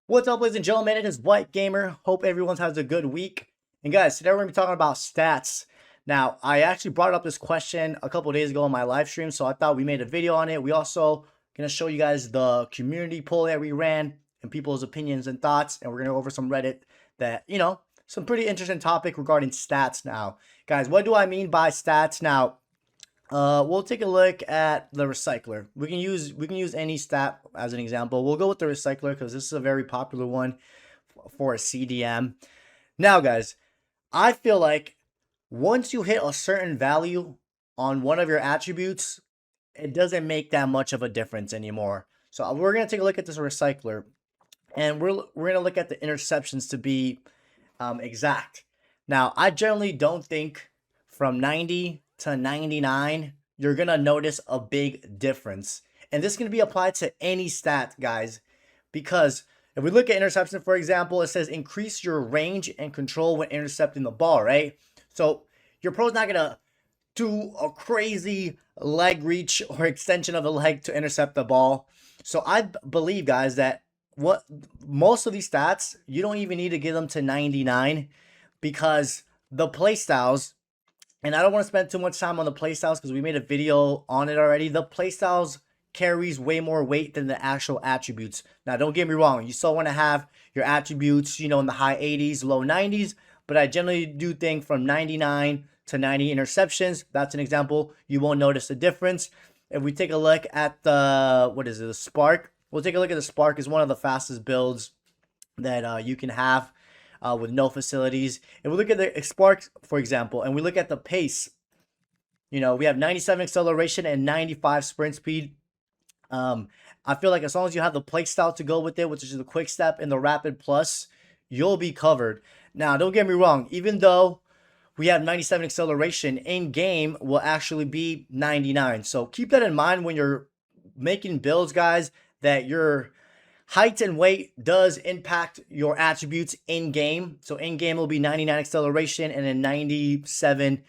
What's up, ladies and gentlemen? It is White Gamer. Hope everyone has a good week. And guys, today we're going to be talking about stats. Now, I actually brought up this question a couple days ago on my live stream, so I thought we made a video on it. We also going to show you guys the community poll that we ran and people's opinions and thoughts, and we're going to go over some Reddit that, some pretty interesting topic regarding stats now. Guys, what do I mean by stats now? We'll take a look at the recycler. We can use any stat as an example. We'll go with the recycler because this is a very popular one for a CDM. Now, guys, I feel like once you hit a certain value on one of your attributes, it doesn't make that much of a difference anymore. So we're gonna take a look at this recycler, and we're gonna look at the interceptions to be exact. Now, I generally don't think from 90 to 99, you're going to notice a big difference. And this can be applied to any stat, guys, because if we look at interception, for example, it says increase your range and control when intercepting the ball, right? So your pro's not going to do a crazy leg reach or extension of the leg to intercept the ball. So I believe, guys, that what most of these stats, you don't even need to get them to 99 because the playstyles, and I don't want to spend too much time on the playstyles because we made a video on it already. The playstyles carries way more weight than the actual attributes. Now, don't get me wrong. You still want to have your attributes, in the high 80s, low 90s. But I generally do think from 99 to 90 interceptions, that's an example, you won't notice a difference. If we take a look at the Spark, we'll take a look at the Spark. Is one of the fastest builds that you can have. With no facilities. If we look at the Spark, for example, and we look at the pace, we have 97 acceleration and 95 sprint speed. I feel like as long as you have the playstyle to go with it, which is the quick step and the rapid plus, you'll be covered. Now, don't get me wrong, even though we have 97 acceleration, in game will actually be 99. So keep that in mind when you're making builds, guys, that your height and weight does impact your attributes in game. So in game will be 99 acceleration and then 97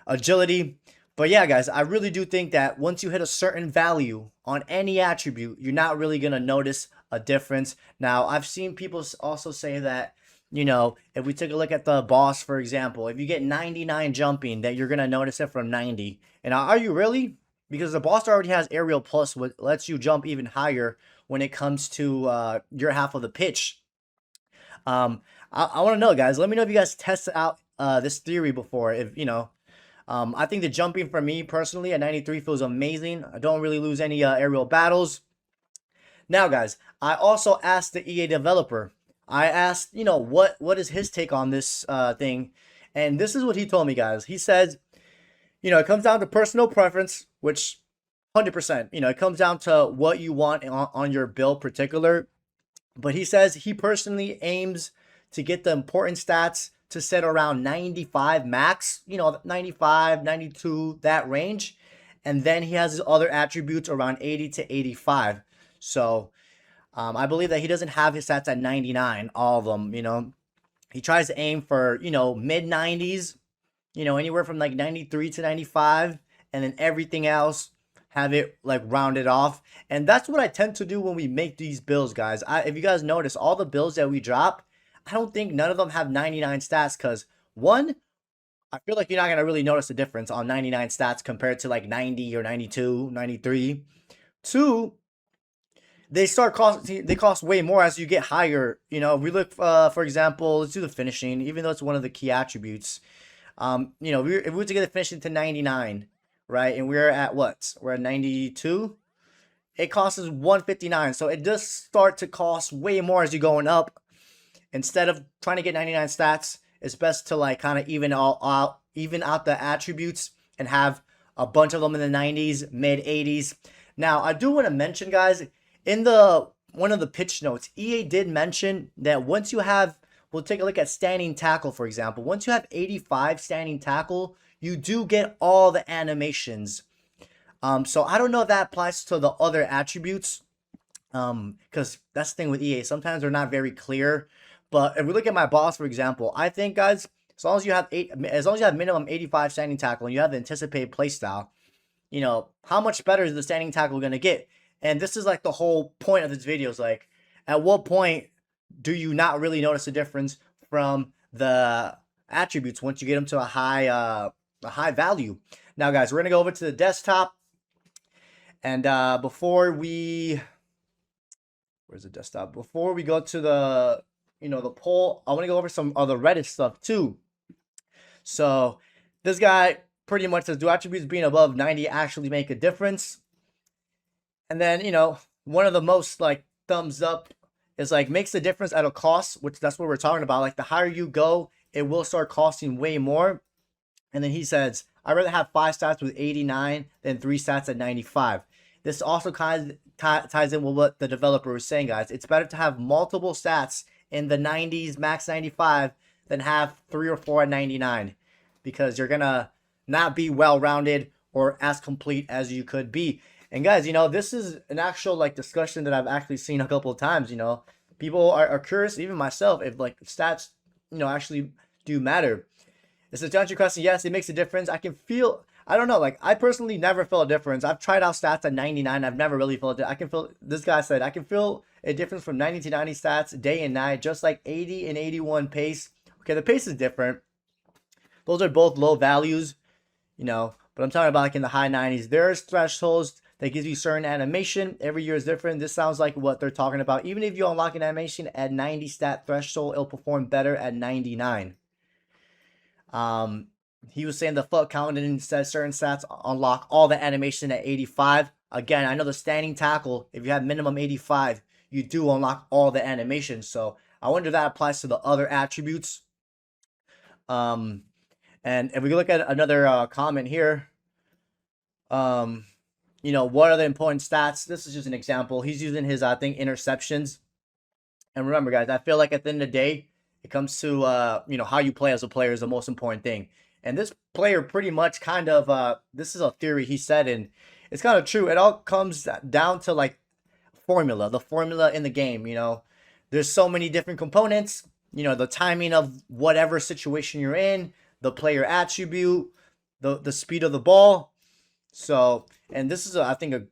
agility. But yeah, guys, I really do think that once you hit a certain value on any attribute, you're not really going to notice a difference. Now, I've seen people also say that, if we take a look at the boss, for example, if you get 99 jumping, that you're going to notice it from 90. And are you really? Because the boss already has aerial plus, which lets you jump even higher when it comes to your half of the pitch. I want to know, guys. Let me know if you guys tested out this theory before. I think the jumping for me personally at 93 feels amazing. I don't really lose any aerial battles. Now, guys, I also asked the EA developer. I asked, what is his take on this thing? And this is what he told me, guys. He says, it comes down to personal preference, which 100%, it comes down to what you want on your build particular. But he says he personally aims to get the important stats to set around 95 max, 95, 92, that range. And then he has his other attributes around 80 to 85. So I believe that he doesn't have his stats at 99, all of them, He tries to aim for, mid 90s, anywhere from like 93 to 95. And then everything else, have it like rounded off. And that's what I tend to do when we make these builds, guys. If you guys notice, all the builds that we drop, I don't think none of them have 99 stats because, one, I feel like you're not going to really notice the difference on 99 stats compared to like 90 or 92, 93. Two, they cost way more as you get higher. If we look, for example, let's do the finishing, even though it's one of the key attributes. If we were to get the finishing to 99, right, and we're at what? We're at 92. It costs us 159, so it does start to cost way more as you're going up. Instead of trying to get 99 stats, it's best to like kind of even out the attributes and have a bunch of them in the 90s, mid 80s. Now, I do want to mention, guys, in one of the pitch notes, EA did mention that once you have, we'll take a look at standing tackle, for example. Once you have 85 standing tackle, you do get all the animations. So I don't know if that applies to the other attributes, because that's the thing with EA. Sometimes they're not very clear. But if we look at my boss, for example, I think, guys, as long as you have minimum 85 standing tackle and you have the anticipated playstyle, how much better is the standing tackle going to get? And this is like the whole point of this video is like, at what point do you not really notice a difference from the attributes once you get them to a high value? Now, guys, we're gonna go over to the desktop, and where's the desktop? Before we go to the the poll, I want to go over some other Reddit stuff too. So this guy pretty much says, do attributes being above 90 actually make a difference? And then, one of the most like thumbs up is like makes a difference at a cost, which that's what we're talking about. Like the higher you go, it will start costing way more. And then he says, I'd rather have 5 stats with 89 than 3 stats at 95. This also kind of ties in with what the developer was saying, guys. It's better to have multiple stats in the 90s, max 95, than have 3 or 4 at 99, because you're going to not be well-rounded or as complete as you could be. And guys, this is an actual like discussion that I've actually seen a couple of times. People are curious, even myself, if like stats, actually do matter. It's a judging question. Yes, it makes a difference. I don't know. Like I personally never felt a difference. I've tried out stats at 99. I've never really felt it. This guy said, I can feel a difference from 90 to 90 stats day and night, just like 80 and 81 pace. Okay, the pace is different. Those are both low values, but I'm talking about like in the high 90s. There's thresholds that gives you certain animation. Every year is different. This sounds like what they're talking about. Even if you unlock an animation at 90 stat threshold, it'll perform better at 99. He was saying the foot counting says certain stats unlock all the animation at 85. Again, I know the standing tackle, if you have minimum 85, you do unlock all the animations. So I wonder if that applies to the other attributes. And if we look at another comment here, what are the important stats? This is just an example. He's using his, I think, interceptions. And remember, guys, I feel like at the end of the day, it comes to, how you play as a player is the most important thing. And this player pretty much kind of, this is a theory he said, and it's kind of true. It all comes down to like the formula in the game. There's so many different components, the timing of whatever situation you're in, the player attribute, the speed of the ball. So, and this is, I think, a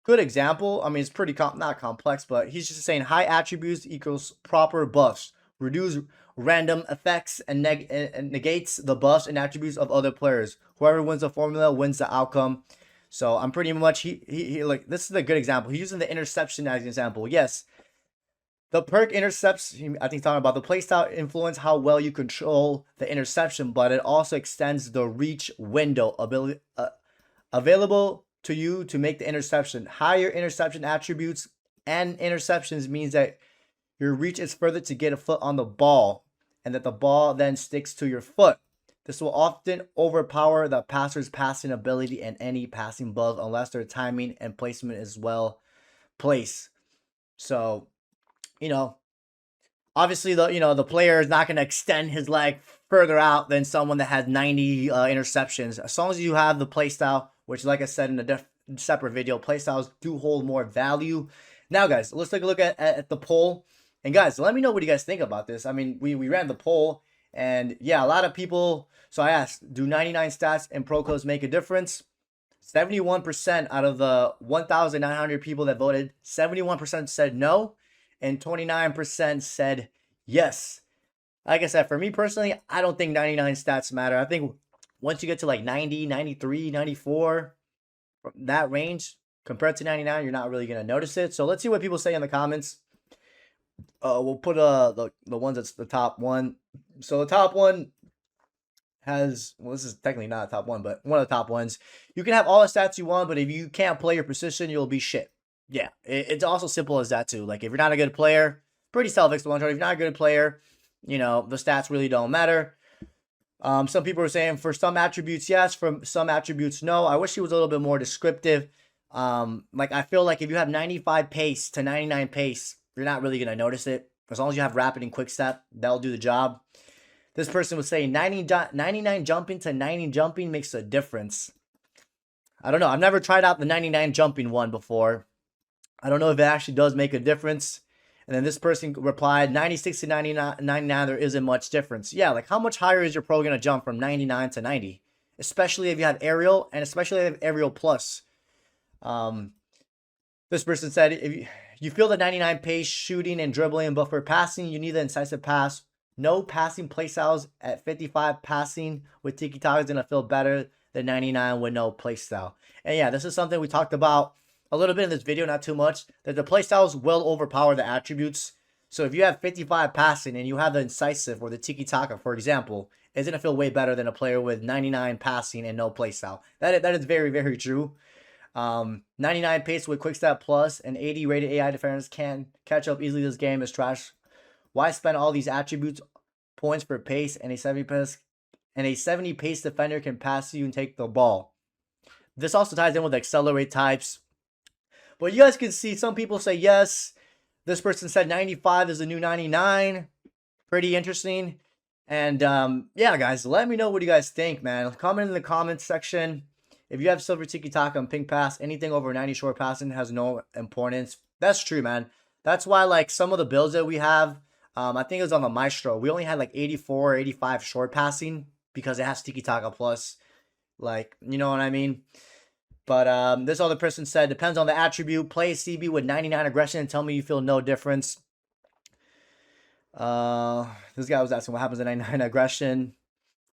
good example. I mean, it's pretty not complex, but he's just saying high attributes equals proper buffs. Reduce random effects and negates the buffs and attributes of other players. Whoever wins the formula wins the outcome. So I'm pretty much he like this is a good example. He's using the interception as an example. Yes, the perk intercepts. I think talking about the playstyle influence how well you control the interception, but it also extends the reach window ability available to you to make the interception. Higher interception attributes and interceptions means that your reach is further to get a foot on the ball, and that the ball then sticks to your foot. This will often overpower the passer's passing ability and any passing bug unless their timing and placement is well placed. So, obviously the player is not going to extend his leg further out than someone that has 90 interceptions. As long as you have the playstyle, which like I said in a separate video, playstyles do hold more value. Now, guys, let's take a look at the poll. And guys, let me know what you guys think about this. I mean, we ran the poll, and yeah, a lot of people. So I asked, do 99 stats and pro codes make a difference? 71% out of the 1,900 people that voted, 71% said no, and 29% said yes. Like I said, for me personally, I don't think 99 stats matter. I think once you get to like 90, 93, 94, that range compared to 99, you're not really going to notice it. So let's see what people say in the comments. We'll put the ones that's the top one. So the top one has, well, this is technically not a top one, but one of the top ones. You can have all the stats you want, but if you can't play your position, you'll be shit. Yeah, it's also simple as that too. Like if you're not a good player, pretty self-explanatory. If you're not a good player, the stats really don't matter. Some people are saying for some attributes, yes. For some attributes, no. I wish he was a little bit more descriptive. Like I feel like if you have 95 pace to 99 pace, you're not really going to notice it. As long as you have rapid and quick step, that'll do the job. This person was saying 99 jumping to 90 jumping makes a difference. I don't know. I've never tried out the 99 jumping one before. I don't know if it actually does make a difference. And then this person replied, 96 to 99, there isn't much difference. Yeah, like how much higher is your pro going to jump from 99 to 90? Especially if you have aerial, and especially if you have aerial plus. This person said, You feel the 99 pace shooting and dribbling, but for passing, you need the incisive pass. No passing playstyles at 55 passing with Tiki Taka is going to feel better than 99 with no playstyle. And yeah, this is something we talked about a little bit in this video, not too much, that the playstyles will overpower the attributes. So if you have 55 passing and you have the incisive or the Tiki Taka, for example, it's going to feel way better than a player with 99 passing and no playstyle. That is very, very true. 99 pace with quick step plus and 80 rated AI defenders can catch up easily. This game is trash. Why spend all these attributes points for pace and a 70 pace defender can pass you and take the ball? This also ties in with accelerate types. But you guys can see some people say yes. This person said 95 is the new 99. Pretty interesting. And yeah, guys, let me know what you guys think, man. Comment in the comments section. If you have silver Tiki Taka and pink pass, anything over 90 short passing has no importance. That's true, man. That's why, like, some of the builds that we have, I think it was on the Maestro, we only had like 84 or 85 short passing because it has Tiki Taka plus. Like, you know what I mean? But this other person said, depends on the attribute. Play a CB with 99 aggression and tell me you feel no difference. This guy was asking what happens at 99 aggression.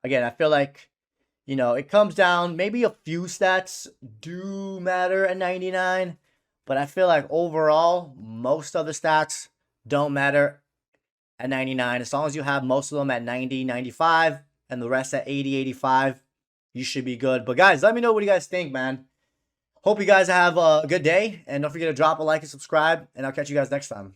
Again, I feel like, you know, it comes down, maybe a few stats do matter at 99, but I feel like overall, most of the stats don't matter at 99. As long as you have most of them at 90, 95, and the rest at 80, 85, you should be good. But guys, let me know what you guys think, man. Hope you guys have a good day, and don't forget to drop a like and subscribe, and I'll catch you guys next time.